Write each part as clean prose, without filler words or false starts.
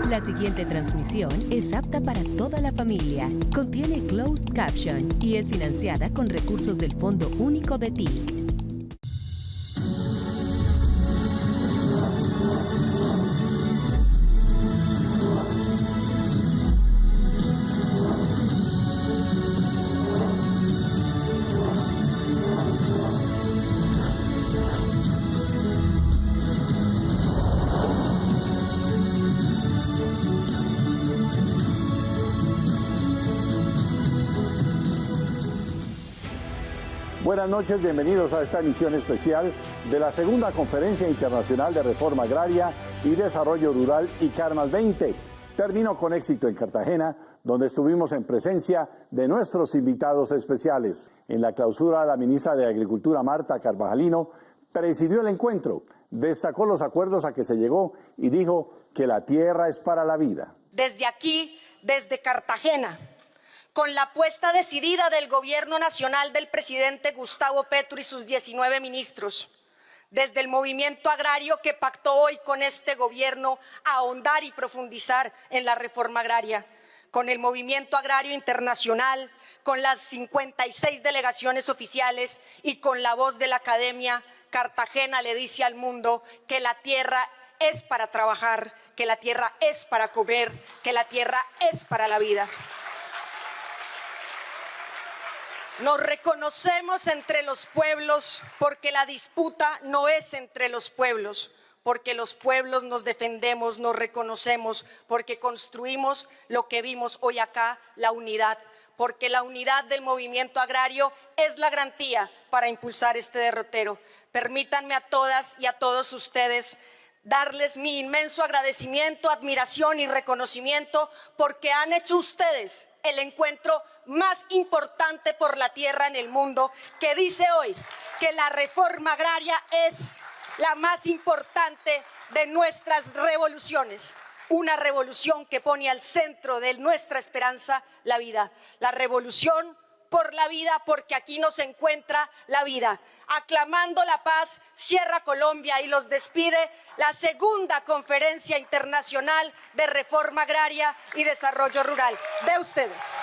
La siguiente transmisión es apta para toda la familia. Contiene closed caption y es financiada con recursos del Fondo Único de TIC. Buenas noches, bienvenidos a esta emisión especial de la segunda Conferencia Internacional de Reforma Agraria y Desarrollo Rural ICARMAS 20. Terminó con éxito en Cartagena, donde estuvimos en presencia de nuestros invitados especiales. En la clausura, la ministra de Agricultura, Marta Carvajalino, presidió el encuentro, destacó los acuerdos a que se llegó y dijo que la tierra es para la vida. Desde aquí, desde Cartagena, con la apuesta decidida del Gobierno Nacional del presidente Gustavo Petro y sus 19 ministros, desde el movimiento agrario que pactó hoy con este gobierno ahondar y profundizar en la reforma agraria, con el movimiento agrario internacional, con las 56 delegaciones oficiales y con la voz de la academia, Cartagena le dice al mundo que la tierra es para trabajar, que la tierra es para comer, que la tierra es para la vida. Nos reconocemos entre los pueblos porque la disputa no es entre los pueblos, porque los pueblos nos defendemos, nos reconocemos, porque construimos lo que vimos hoy acá, la unidad, porque la unidad del movimiento agrario es la garantía para impulsar este derrotero. Permítanme a todas y a todos ustedes darles mi inmenso agradecimiento, admiración y reconocimiento porque han hecho ustedes el encuentro más importante por la tierra en el mundo, que dice hoy que la reforma agraria es la más importante de nuestras revoluciones. Una revolución que pone al centro de nuestra esperanza la vida. La revolución por la vida, porque aquí nos encuentra la vida. Aclamando la paz, cierra Colombia y los despide la segunda Conferencia Internacional de Reforma Agraria y Desarrollo Rural. De ustedes.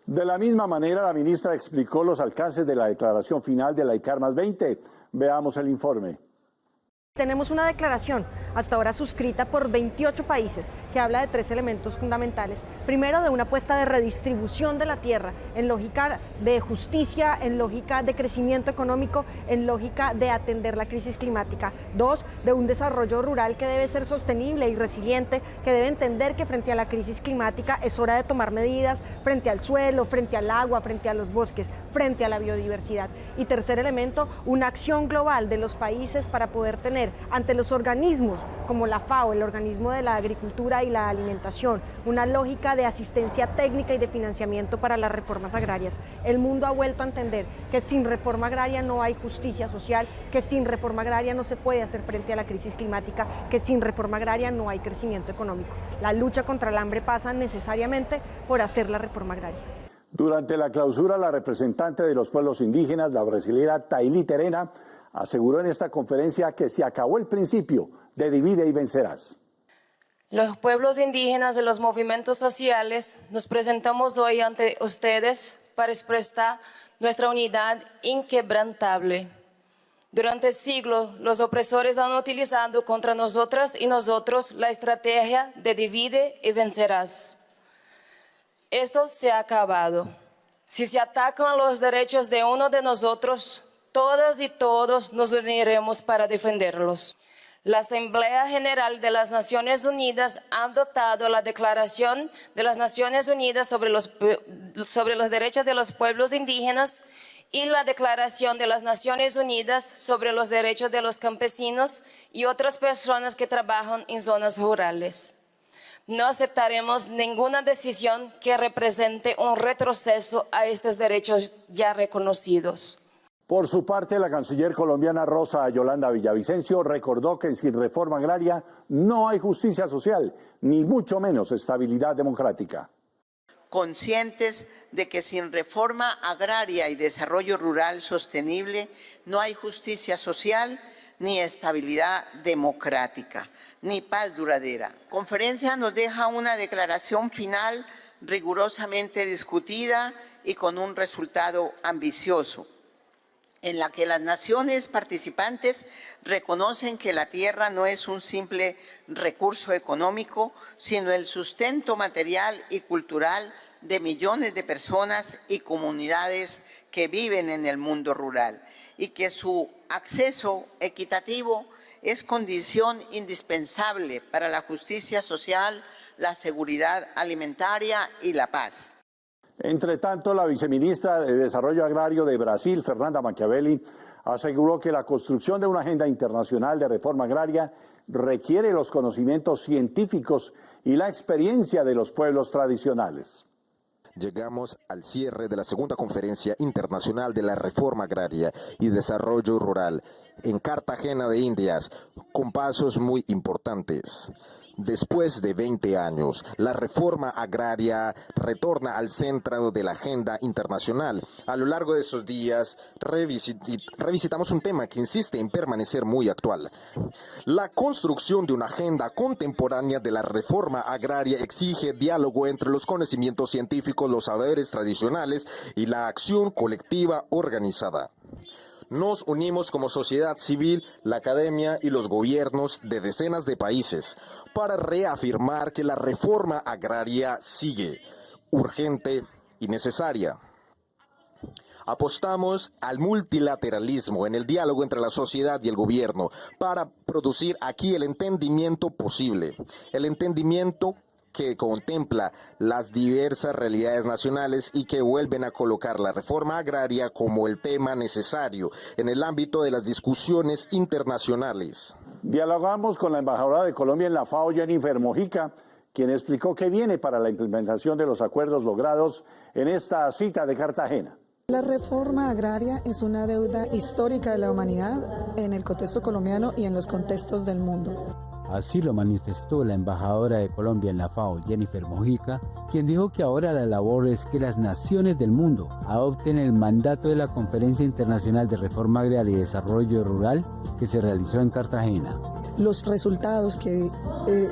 De la misma manera, la ministra explicó los alcances de la declaración final de la ICARMAS 20. Veamos el informe. Tenemos una declaración hasta ahora suscrita por 28 países que habla de tres elementos fundamentales. Primero, de una apuesta de redistribución de la tierra en lógica de justicia, en lógica de crecimiento económico, en lógica de atender la crisis climática. Dos, de un desarrollo rural que debe ser sostenible y resiliente, que debe entender que frente a la crisis climática es hora de tomar medidas frente al suelo, frente al agua, frente a los bosques, frente a la biodiversidad. Y tercer elemento, una acción global de los países para poder tener ante los organismos como la FAO, el organismo de la agricultura y la alimentación, una lógica de asistencia técnica y de financiamiento para las reformas agrarias. El mundo ha vuelto a entender que sin reforma agraria no hay justicia social, que sin reforma agraria no se puede hacer frente a la crisis climática, que sin reforma agraria no hay crecimiento económico. La lucha contra el hambre pasa necesariamente por hacer la reforma agraria. Durante la clausura, la representante de los pueblos indígenas, la brasilera Taily Terena, aseguró en esta conferencia que se acabó el principio de divide y vencerás. Los pueblos indígenas y los movimientos sociales nos presentamos hoy ante ustedes para expresar nuestra unidad inquebrantable. Durante siglos, los opresores han utilizado contra nosotras y nosotros la estrategia de divide y vencerás. Esto se ha acabado. Si se atacan los derechos de uno de nosotros, todas y todos nos uniremos para defenderlos. La Asamblea General de las Naciones Unidas ha adoptado la Declaración de las Naciones Unidas sobre los derechos de los pueblos indígenas y la Declaración de las Naciones Unidas sobre los derechos de los campesinos y otras personas que trabajan en zonas rurales. No aceptaremos ninguna decisión que represente un retroceso a estos derechos ya reconocidos. Por su parte, la canciller colombiana Rosa Yolanda Villavicencio recordó que sin reforma agraria no hay justicia social, ni mucho menos estabilidad democrática. Conscientes de que sin reforma agraria y desarrollo rural sostenible no hay justicia social ni estabilidad democrática, ni paz duradera. La conferencia nos deja una declaración final rigurosamente discutida y con un resultado ambicioso, en la que las naciones participantes reconocen que la tierra no es un simple recurso económico, sino el sustento material y cultural de millones de personas y comunidades que viven en el mundo rural, y que su acceso equitativo es condición indispensable para la justicia social, la seguridad alimentaria y la paz. Entre tanto, la viceministra de Desarrollo Agrario de Brasil, Fernanda Machiavelli, aseguró que la construcción de una agenda internacional de reforma agraria requiere los conocimientos científicos y la experiencia de los pueblos tradicionales. Llegamos al cierre de la segunda conferencia internacional de la reforma agraria y desarrollo rural en Cartagena de Indias, con pasos muy importantes. Después de 20 años, la reforma agraria retorna al centro de la agenda internacional. A lo largo de estos días, revisitamos un tema que insiste en permanecer muy actual. La construcción de una agenda contemporánea de la reforma agraria exige diálogo entre los conocimientos científicos, los saberes tradicionales y la acción colectiva organizada. Nos unimos como sociedad civil, la academia y los gobiernos de decenas de países para reafirmar que la reforma agraria sigue urgente y necesaria. Apostamos al multilateralismo en el diálogo entre la sociedad y el gobierno para producir aquí el entendimiento posible, el entendimiento que contempla las diversas realidades nacionales y que vuelven a colocar la reforma agraria como el tema necesario en el ámbito de las discusiones internacionales. Dialogamos con la embajadora de Colombia en la FAO, Jennifer Mojica, quien explicó qué viene para la implementación de los acuerdos logrados en esta cita de Cartagena. La reforma agraria es una deuda histórica de la humanidad en el contexto colombiano y en los contextos del mundo. Así lo manifestó la embajadora de Colombia en la FAO, Jennifer Mojica, quien dijo que ahora la labor es que las naciones del mundo adopten el mandato de la Conferencia Internacional de Reforma Agraria y Desarrollo Rural que se realizó en Cartagena. Los resultados que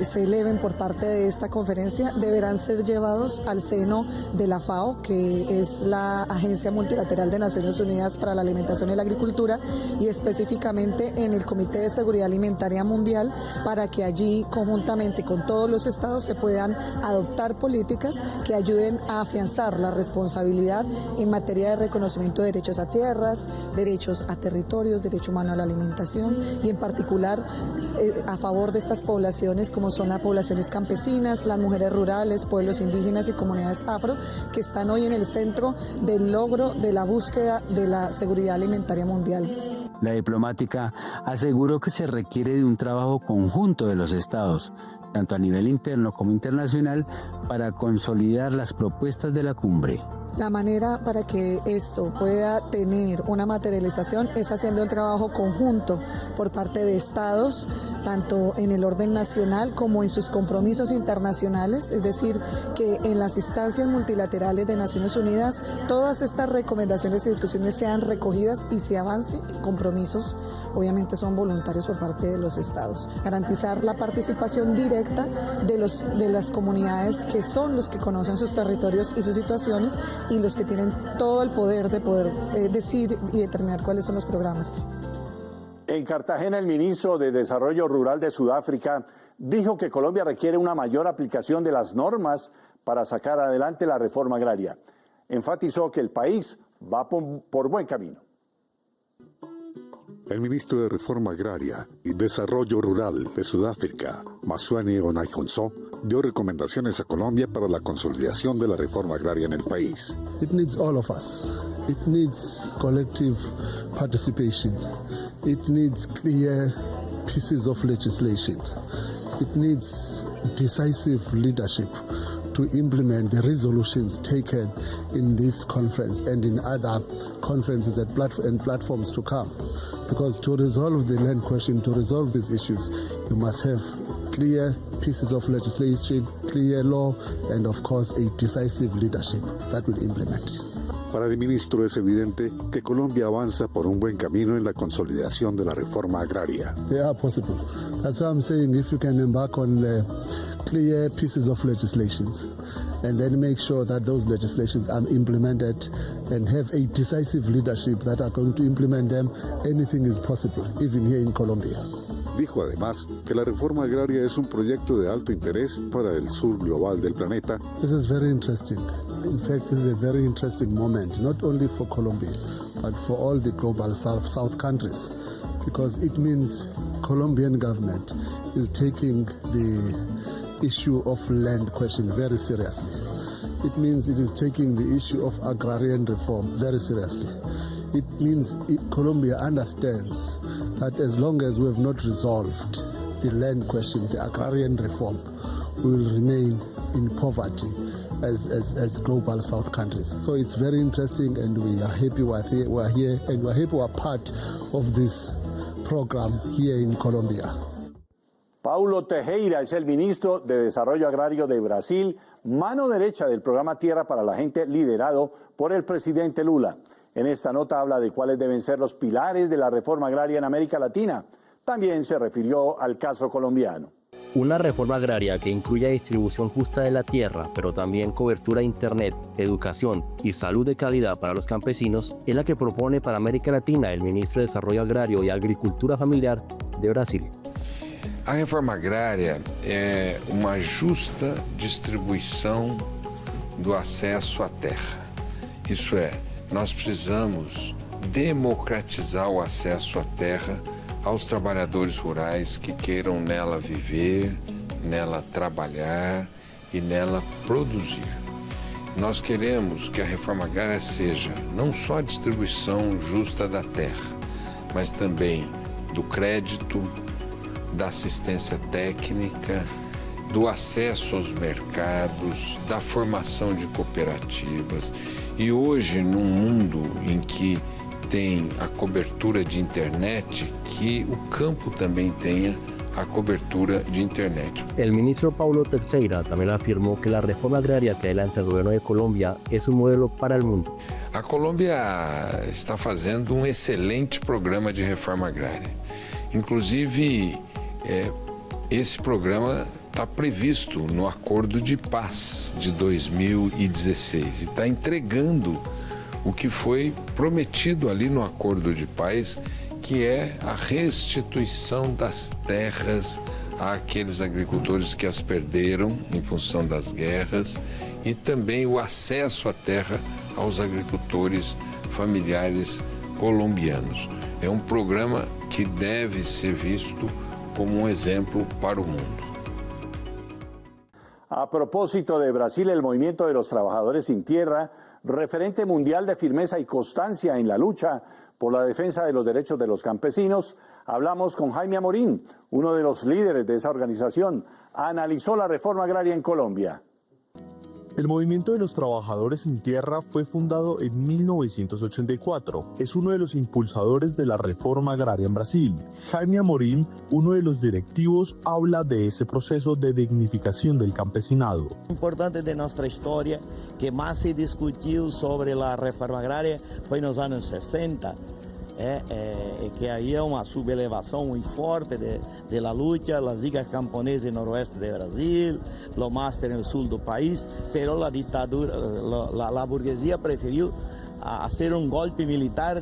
se eleven por parte de esta conferencia deberán ser llevados al seno de la FAO, que es la Agencia Multilateral de Naciones Unidas para la Alimentación y la Agricultura, y específicamente en el Comité de Seguridad Alimentaria Mundial, para que allí conjuntamente con todos los estados se puedan adoptar políticas que ayuden a afianzar la responsabilidad en materia de reconocimiento de derechos a tierras, derechos a territorios, derecho humano a la alimentación y en particular a favor de estas poblaciones como son las poblaciones campesinas, las mujeres rurales, pueblos indígenas y comunidades afro, que están hoy en el centro del logro de la búsqueda de la seguridad alimentaria mundial. La diplomática aseguró que se requiere de un trabajo conjunto de los estados, tanto a nivel interno como internacional, para consolidar las propuestas de la cumbre. La manera para que esto pueda tener una materialización es haciendo un trabajo conjunto por parte de estados, tanto en el orden nacional como en sus compromisos internacionales, es decir, que en las instancias multilaterales de Naciones Unidas todas estas recomendaciones y discusiones sean recogidas y se avance en compromisos, obviamente son voluntarios por parte de los estados. Garantizar la participación directa de las comunidades que son los que conocen sus territorios y sus situaciones y los que tienen todo el poder de poder decir y determinar cuáles son los programas. En Cartagena, el ministro de Desarrollo Rural de Sudáfrica dijo que Colombia requiere una mayor aplicación de las normas para sacar adelante la reforma agraria. Enfatizó que el país va por buen camino. El ministro de Reforma Agraria y Desarrollo Rural de Sudáfrica, Masuane Onaikonso, dio recomendaciones a Colombia para la consolidación de la reforma agraria en el país. It needs all of us. It needs collective participation. It needs clear pieces of legislation. It needs decisive leadership to implement the resolutions taken in this conference and in other conferences and platforms to come. Because to resolve the land question, to resolve these issues, you must have clear pieces of legislation, clear law, and of course a decisive leadership that will implement it. Para el ministro es evidente que Colombia avanza por un buen camino en la consolidación de la reforma agraria. They are possible. That's why I'm saying if you can embark on clear pieces of legislations and then make sure that those legislations are implemented and have a decisive leadership that are going to implement them, anything is possible, even here in Colombia. Dijo además que la reforma agraria es un proyecto de alto interés para el sur global del planeta. This is very interesting. In fact, this is a very interesting moment, not only for Colombia, but for all the global South countries, because it means Colombian government is taking the issue of land question very seriously. It means it is taking the issue of agrarian reform very seriously. It means Colombia understands that as long as we have not resolved the land question, the agrarian reform, we will remain in poverty as global South countries. So it's very interesting, and we are happy we're here, and we're happy we're part of this program here in Colombia. Paulo Teixeira es el ministro de Desarrollo Agrario de Brasil, mano derecha del programa Tierra para la Gente liderado por el presidente Lula. En esta nota habla de cuáles deben ser los pilares de la reforma agraria en América Latina. También se refirió al caso colombiano. Una reforma agraria que incluya distribución justa de la tierra, pero también cobertura de Internet, educación y salud de calidad para los campesinos, es la que propone para América Latina el ministro de Desarrollo Agrario y Agricultura Familiar de Brasil. A reforma agrária é uma justa distribuição do acesso à terra. Isso é, nós precisamos democratizar o acesso à terra aos trabalhadores rurais que queiram nela viver, nela trabalhar e nela produzir. Nós queremos que a reforma agrária seja não só a distribuição justa da terra, mas também do crédito, da assistência técnica, do acesso aos mercados, da formação de cooperativas. E hoje, num mundo em que tem a cobertura de internet, que o campo também tenha a cobertura de internet. El ministro Paulo Teixeira también afirmó que la reforma agraria que adelanta el gobierno de Colombia es un modelo para el mundo. A Colômbia está fazendo um excelente programa de reforma agrária. Inclusive, esse programa está previsto no Acordo de Paz de 2016 e está entregando o que foi prometido ali no Acordo de Paz, que é a restituição das terras àqueles agricultores que as perderam em função das guerras e também o acesso à terra aos agricultores familiares colombianos. É um programa que deve ser visto como um exemplo para o mundo. A propósito de Brasil, el movimiento de los trabajadores sin tierra, referente mundial de firmeza y constancia en la lucha por la defensa de los derechos de los campesinos, hablamos con Jaime Amorín, uno de los líderes de esa organización. Analizó la reforma agraria en Colombia. El Movimiento de los Trabajadores sin Tierra fue fundado en 1984. Es uno de los impulsadores de la reforma agraria en Brasil. Jaime Amorim, uno de los directivos, habla de ese proceso de dignificación del campesinado. Importante de nuestra historia que más se discutió sobre la reforma agraria fue en los años 60. Que había una subelevación muy fuerte de la lucha, las ligas camponesas en el noroeste de Brasil, lo más en el sur del país, pero la dictadura, la burguesía prefirió hacer un golpe militar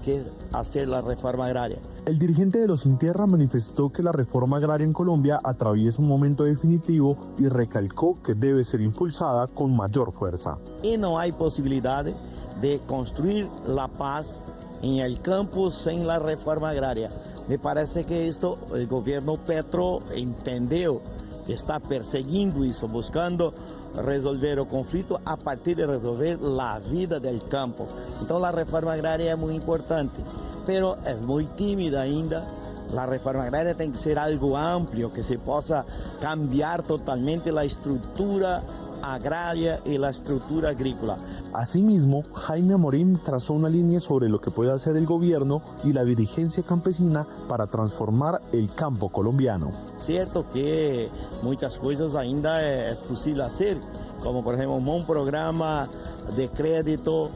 que hacer la reforma agraria. El dirigente de los Sin Tierra manifestó que la reforma agraria en Colombia atraviesa un momento definitivo y recalcó que debe ser impulsada con mayor fuerza. Y no hay posibilidad de construir la paz en el campo sin la reforma agraria. Me parece que esto el gobierno Petro entendió, está persiguiendo eso, buscando resolver el conflicto a partir de resolver la vida del campo. Entonces la reforma agraria es muy importante, pero es muy tímida ainda. La reforma agraria tiene que ser algo amplio, que se possa cambiar totalmente la estructura agraria y la estructura agrícola. Asimismo, Jaime Amorim trazó una línea sobre lo que puede hacer el gobierno y la dirigencia campesina para transformar el campo colombiano. Cierto que muchas cosas ainda es posible hacer, como por ejemplo un programa de crédito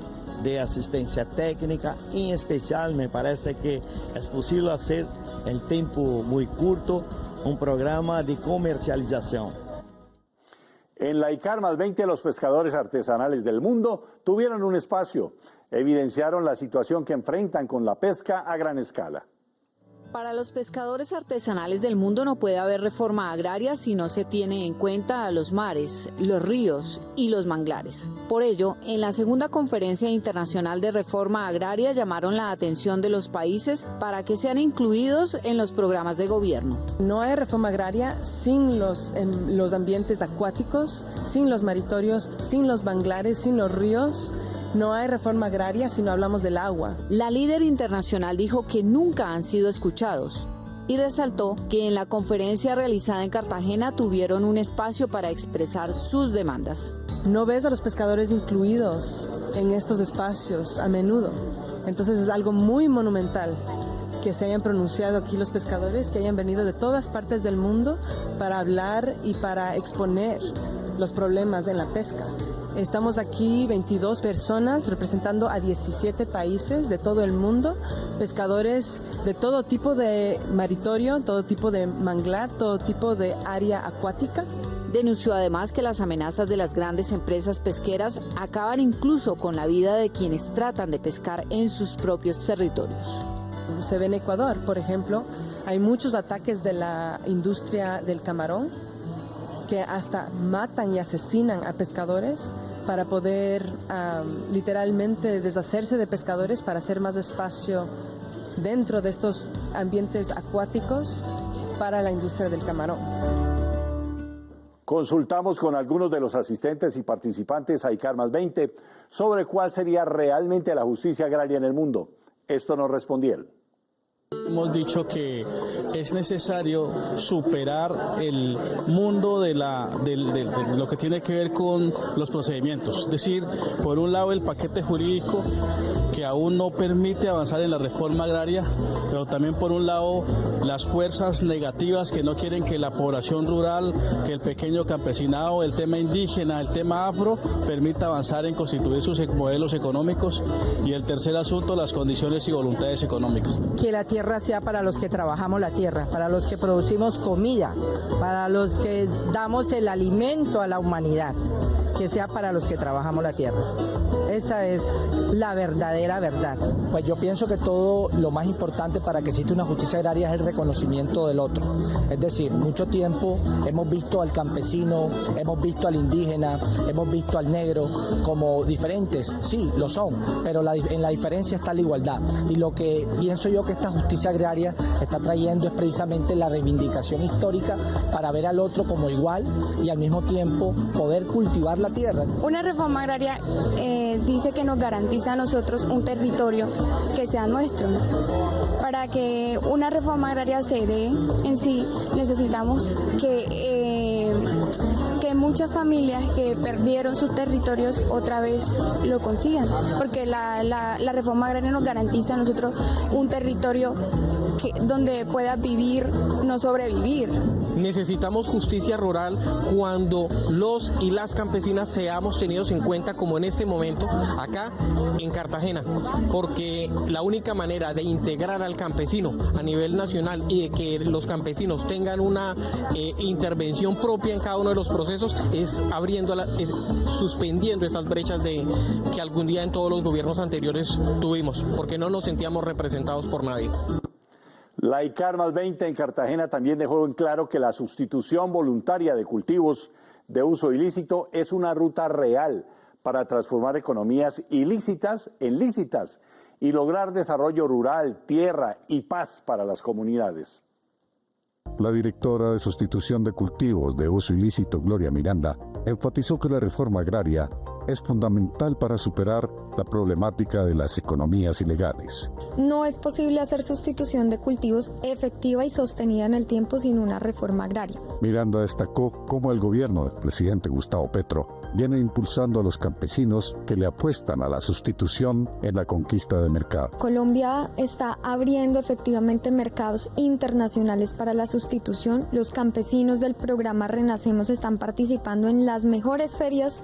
de asistencia técnica. En especial me parece que es posible hacer en tiempo muy corto un programa de comercialización. En la ICAR más 20 los pescadores artesanales del mundo tuvieron un espacio. Evidenciaron la situación que enfrentan con la pesca a gran escala. Para los pescadores artesanales del mundo no puede haber reforma agraria si no se tiene en cuenta a los mares, los ríos y los manglares. Por ello, en la segunda Conferencia Internacional de Reforma Agraria llamaron la atención de los países para que sean incluidos en los programas de gobierno. No hay reforma agraria sin los ambientes acuáticos, sin los maritorios, sin los manglares, sin los ríos. No hay reforma agraria si no hablamos del agua. La líder internacional dijo que nunca han sido escuchados y resaltó que en la conferencia realizada en Cartagena tuvieron un espacio para expresar sus demandas. No ves a los pescadores incluidos en estos espacios a menudo. Entonces es algo muy monumental que se hayan pronunciado aquí los pescadores, que hayan venido de todas partes del mundo para hablar y para exponer los problemas en la pesca. Estamos aquí 22 personas representando a 17 países de todo el mundo, pescadores de todo tipo de maritorio, todo tipo de manglar, todo tipo de área acuática. Denunció además que las amenazas de las grandes empresas pesqueras acaban incluso con la vida de quienes tratan de pescar en sus propios territorios. Se ve en Ecuador, por ejemplo, hay muchos ataques de la industria del camarón que hasta matan y asesinan a pescadores para poder literalmente deshacerse de pescadores para hacer más espacio dentro de estos ambientes acuáticos para la industria del camarón. Consultamos con algunos de los asistentes y participantes a ICAR más 20 sobre cuál sería realmente la justicia agraria en el mundo. Esto nos respondieron. Hemos dicho que es necesario superar el mundo de lo que tiene que ver con los procedimientos. Es decir, por un lado el paquete jurídico que aún no permite avanzar en la reforma agraria, pero también por un lado las fuerzas negativas que no quieren que la población rural, que el pequeño campesinado, el tema indígena, el tema afro, permita avanzar en constituir sus modelos económicos. Y el tercer asunto, las condiciones y voluntades económicas. Que la tierra sea para los que trabajamos la tierra, para los que producimos comida, para los que damos el alimento a la humanidad, que sea para los que trabajamos la tierra. Esa es la verdadera verdad. Pues yo pienso que todo lo más importante para que exista una justicia agraria es el reconocimiento del otro. Es decir, mucho tiempo hemos visto al campesino, hemos visto al indígena, hemos visto al negro como diferentes. Sí, lo son, pero en la diferencia está la igualdad. Y lo que pienso yo que esta justicia agraria está trayendo es precisamente la reivindicación histórica para ver al otro como igual y al mismo tiempo poder cultivar la tierra. Una reforma agraria dice que nos garantiza a nosotros un territorio que sea nuestro. Para que una reforma agraria se dé en sí, necesitamos que muchas familias que perdieron sus territorios otra vez lo consigan, porque la reforma agraria nos garantiza a nosotros un territorio donde pueda vivir, no sobrevivir. Necesitamos justicia rural cuando los y las campesinas seamos tenidos en cuenta, como en este momento acá en Cartagena, porque la única manera de integrar al campesino a nivel nacional y de que los campesinos tengan una intervención propia en cada uno de los procesos es suspendiendo esas brechas que algún día en todos los gobiernos anteriores tuvimos, porque no nos sentíamos representados por nadie. La ICAR más 20 en Cartagena también dejó en claro que la sustitución voluntaria de cultivos de uso ilícito es una ruta real para transformar economías ilícitas en lícitas y lograr desarrollo rural, tierra y paz para las comunidades. La directora de sustitución de cultivos de uso ilícito, Gloria Miranda, enfatizó que la reforma agraria es fundamental para superar la problemática de las economías ilegales. No es posible hacer sustitución de cultivos efectiva y sostenida en el tiempo sin una reforma agraria. Miranda destacó cómo el gobierno del presidente Gustavo Petro viene impulsando a los campesinos que le apuestan a la sustitución en la conquista de mercado. Colombia está abriendo efectivamente mercados internacionales para la sustitución. Los campesinos del programa Renacemos están participando en las mejores ferias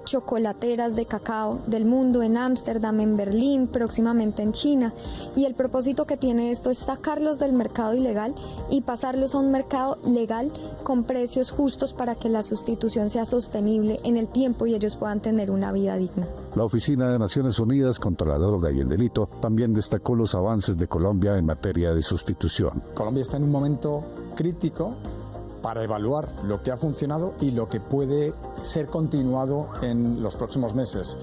chocolateras de cacao del mundo, en Ámsterdam, en Berlín, próximamente en China. Y el propósito que tiene esto es sacarlos del mercado ilegal y pasarlos a un mercado legal con precios justos para que la sustitución sea sostenible en el tiempo y ellos puedan tener una vida digna. La Oficina de Naciones Unidas contra la Droga y el Delito también destacó los avances de Colombia en materia de sustitución. Colombia está en un momento crítico para evaluar lo que ha funcionado y lo que puede ser continuado en los próximos meses.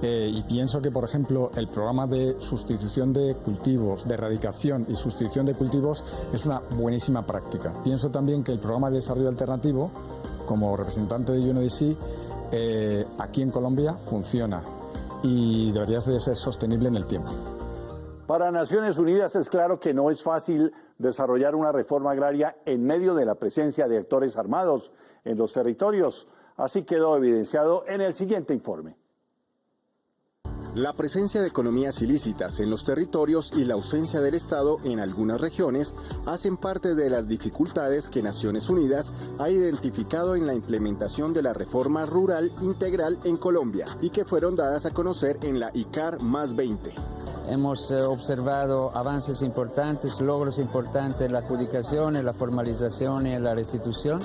Y pienso que, por ejemplo, el programa de sustitución de cultivos, de erradicación y sustitución de cultivos es una buenísima práctica. Pienso también que el programa de desarrollo alternativo, como representante de UNODC, aquí en Colombia funciona y debería de ser sostenible en el tiempo. Para Naciones Unidas es claro que no es fácil desarrollar una reforma agraria en medio de la presencia de actores armados en los territorios. Así quedó evidenciado en el siguiente informe. La presencia de economías ilícitas en los territorios y la ausencia del Estado en algunas regiones hacen parte de las dificultades que Naciones Unidas ha identificado en la implementación de la reforma rural integral en Colombia y que fueron dadas a conocer en la ICAR +20. Hemos observado avances importantes, logros importantes en la adjudicación, en la formalización y en la restitución,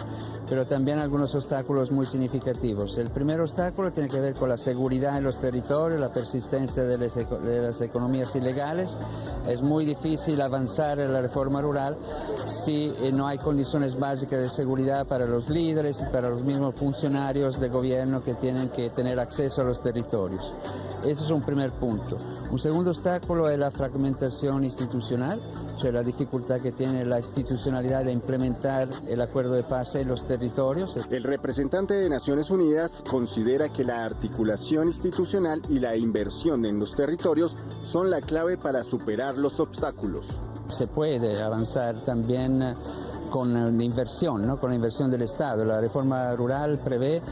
pero también algunos obstáculos muy significativos. El primer obstáculo tiene que ver con la seguridad en los territorios, la persistencia de las economías ilegales. Es muy difícil avanzar en la reforma rural si no hay condiciones básicas de seguridad para los líderes y para los mismos funcionarios de gobierno que tienen que tener acceso a los territorios. Ese es un primer punto. Un segundo obstáculo es la fragmentación institucional, cioè la dificultad que tiene la institucionalidad de implementar el acuerdo de paz en los territorios. El representante de Naciones Unidas considera que la articulación institucional y la inversión en los territorios son la clave para superar los obstáculos. Se puede avanzar también con la inversión, ¿no? Con la inversión del Estado. La reforma rural prevé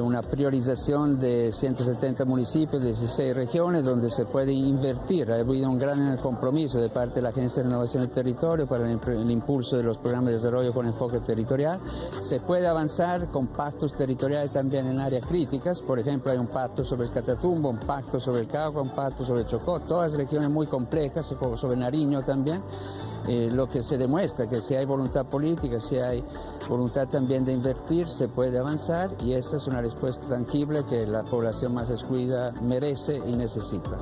una priorización de 170 municipios, 16 regiones, donde se puede invertir. Ha habido un gran compromiso de parte de la Agencia de Renovación del Territorio para el impulso de los programas de desarrollo con enfoque territorial. Se puede avanzar con pactos territoriales también en áreas críticas. Por ejemplo, hay un pacto sobre el Catatumbo, un pacto sobre el Cauca, un pacto sobre el Chocó, todas regiones muy complejas, sobre Nariño también. Lo que se demuestra que si hay voluntad política, si hay voluntad también de invertir, se puede avanzar y esta es una respuesta tangible que la población más excluida merece y necesita.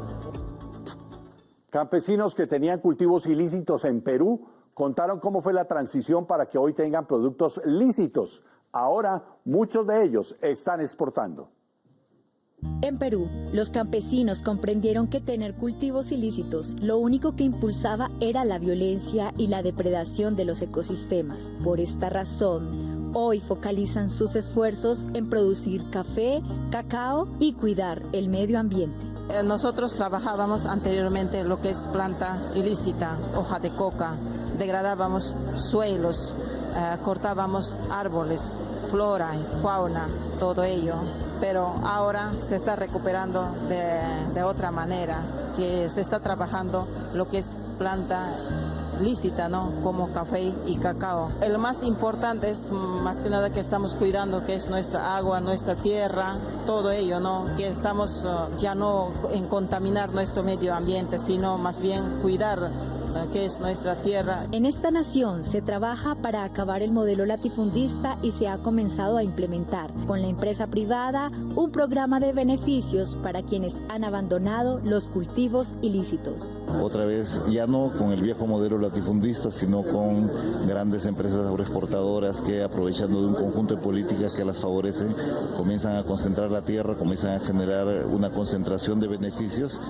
Campesinos que tenían cultivos ilícitos en Perú contaron cómo fue la transición para que hoy tengan productos lícitos. Ahora muchos de ellos están exportando. En Perú, los campesinos comprendieron que tener cultivos ilícitos lo único que impulsaba era la violencia y la depredación de los ecosistemas. Por esta razón, hoy focalizan sus esfuerzos en producir café, cacao y cuidar el medio ambiente. Nosotros trabajábamos anteriormente lo que es planta ilícita, hoja de coca, degradábamos suelos, cortábamos árboles, flora, fauna, todo ello. Pero ahora se está recuperando de otra manera, que se está trabajando lo que es planta lícita, ¿no? Como café y cacao. El más importante es más que nada que estamos cuidando que es nuestra agua, nuestra tierra, todo ello, ¿no? Que estamos ya no en contaminar nuestro medio ambiente, sino más bien cuidar que es nuestra tierra. En esta nación se trabaja para acabar el modelo latifundista y se ha comenzado a implementar con la empresa privada un programa de beneficios para quienes han abandonado los cultivos ilícitos. Otra vez ya no con el viejo modelo latifundista, sino con grandes empresas agroexportadoras que, aprovechando de un conjunto de políticas que las favorecen, comienzan a concentrar la tierra, comienzan a generar una concentración de beneficios.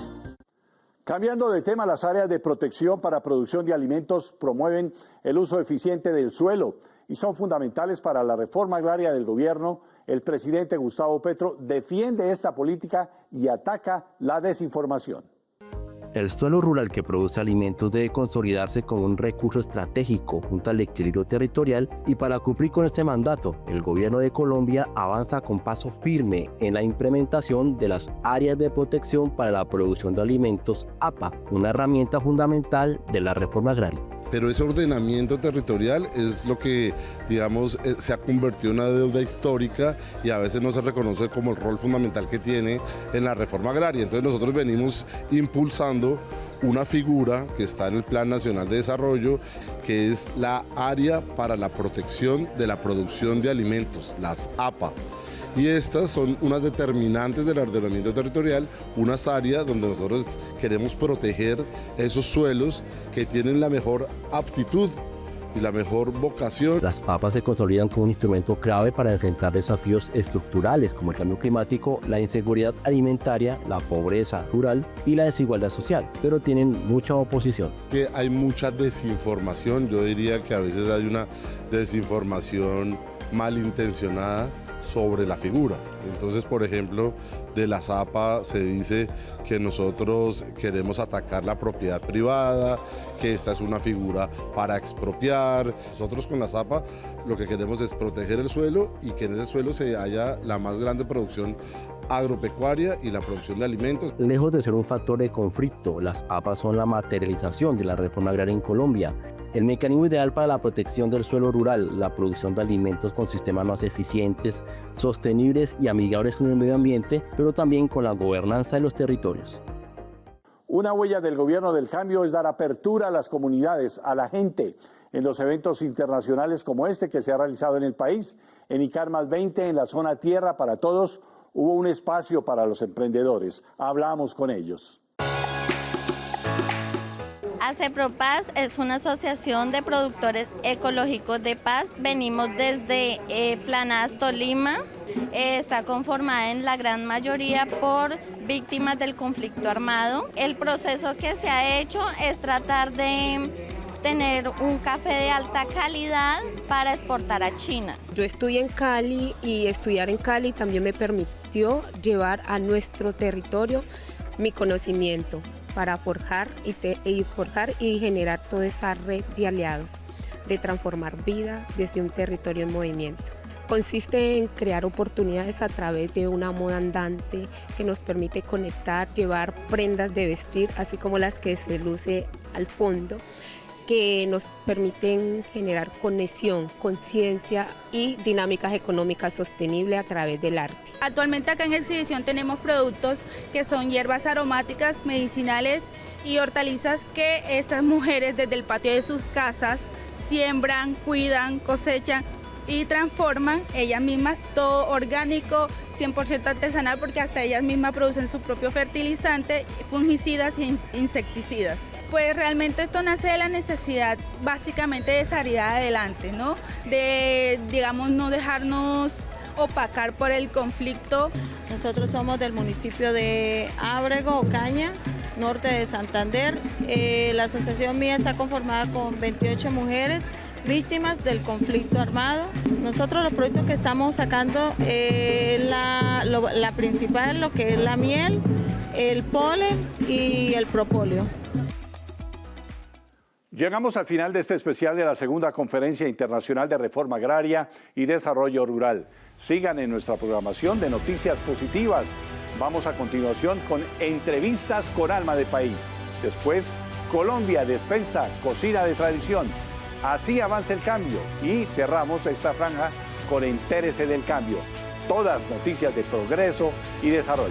Cambiando de tema, las áreas de protección para producción de alimentos promueven el uso eficiente del suelo y son fundamentales para la reforma agraria del gobierno. El presidente Gustavo Petro defiende esta política y ataca la desinformación. El suelo rural que produce alimentos debe consolidarse como un recurso estratégico junto al equilibrio territorial, y para cumplir con este mandato, el gobierno de Colombia avanza con paso firme en la implementación de las áreas de protección para la producción de alimentos APA, una herramienta fundamental de la reforma agraria. Pero ese ordenamiento territorial es lo que, digamos, se ha convertido en una deuda histórica y a veces no se reconoce como el rol fundamental que tiene en la reforma agraria. Entonces nosotros venimos impulsando una figura que está en el Plan Nacional de Desarrollo, que es la Área para la Protección de la Producción de Alimentos, las APA. Y estas son unas determinantes del ordenamiento territorial, unas áreas donde nosotros queremos proteger esos suelos que tienen la mejor aptitud y la mejor vocación. Las APA se consolidan como un instrumento clave para enfrentar desafíos estructurales como el cambio climático, la inseguridad alimentaria, la pobreza rural y la desigualdad social, pero tienen mucha oposición. Que hay mucha desinformación, yo diría que a veces hay una desinformación malintencionada sobre la figura. Entonces, por ejemplo, de las APA se dice que nosotros queremos atacar la propiedad privada, que esta es una figura para expropiar. Nosotros con las APA lo que queremos es proteger el suelo y que en ese suelo se haya la más grande producción agropecuaria y la producción de alimentos. Lejos de ser un factor de conflicto, las APA son la materialización de la reforma agraria en Colombia. El mecanismo ideal para la protección del suelo rural, la producción de alimentos con sistemas más eficientes, sostenibles y amigables con el medio ambiente, pero también con la gobernanza de los territorios. Una huella del gobierno del cambio es dar apertura a las comunidades, a la gente, en los eventos internacionales como este que se ha realizado en el país. En ICARMAS 20, en la zona Tierra para Todos, hubo un espacio para los emprendedores. Hablamos con ellos. ACEPROPAS es una asociación de productores ecológicos de paz. Venimos desde Planadas, Tolima. Está conformada en la gran mayoría por víctimas del conflicto armado. El proceso que se ha hecho es tratar de tener un café de alta calidad para exportar a China. Yo estudié en Cali y estudiar en Cali también me permitió llevar a nuestro territorio mi conocimiento para forjar y generar toda esa red de aliados, de transformar vida desde un territorio en movimiento. Consiste en crear oportunidades a través de una moda andante que nos permite conectar, llevar prendas de vestir, así como las que se luce al fondo, que nos permiten generar conexión, conciencia y dinámicas económicas sostenibles a través del arte. Actualmente acá en exhibición tenemos productos que son hierbas aromáticas, medicinales y hortalizas que estas mujeres desde el patio de sus casas siembran, cuidan, cosechan y transforman ellas mismas, todo orgánico, 100% artesanal, porque hasta ellas mismas producen su propio fertilizante, fungicidas e insecticidas. Pues realmente esto nace de la necesidad básicamente de salir adelante, ¿no? De, digamos, no dejarnos opacar por el conflicto. Nosotros somos del municipio de Ábrego, Ocaña, norte de Santander. La asociación mía está conformada con 28 mujeres víctimas del conflicto armado. Nosotros los productos que estamos sacando, la principal, lo que es la miel, el polen y el propóleo. Llegamos al final de este especial de la segunda Conferencia Internacional de Reforma Agraria y Desarrollo Rural. Sigan en nuestra programación de Noticias Positivas. Vamos a continuación con entrevistas con alma de país. Después, Colombia despensa cocina de tradición. Así avanza el cambio. Y cerramos esta franja con Entérese del Cambio. Todas noticias de progreso y desarrollo.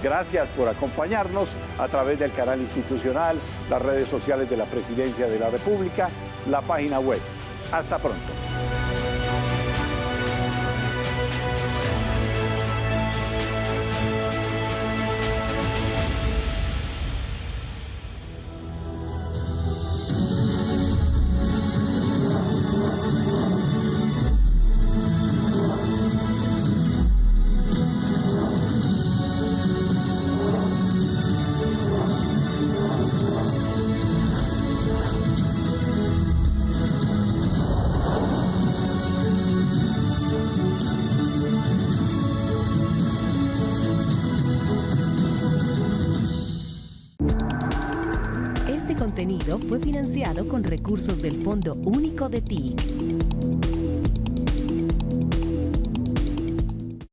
Gracias por acompañarnos a través del canal institucional, las redes sociales de la Presidencia de la República, la página web. Hasta pronto. contenido fue financiado con recursos del Fondo Único de TIC.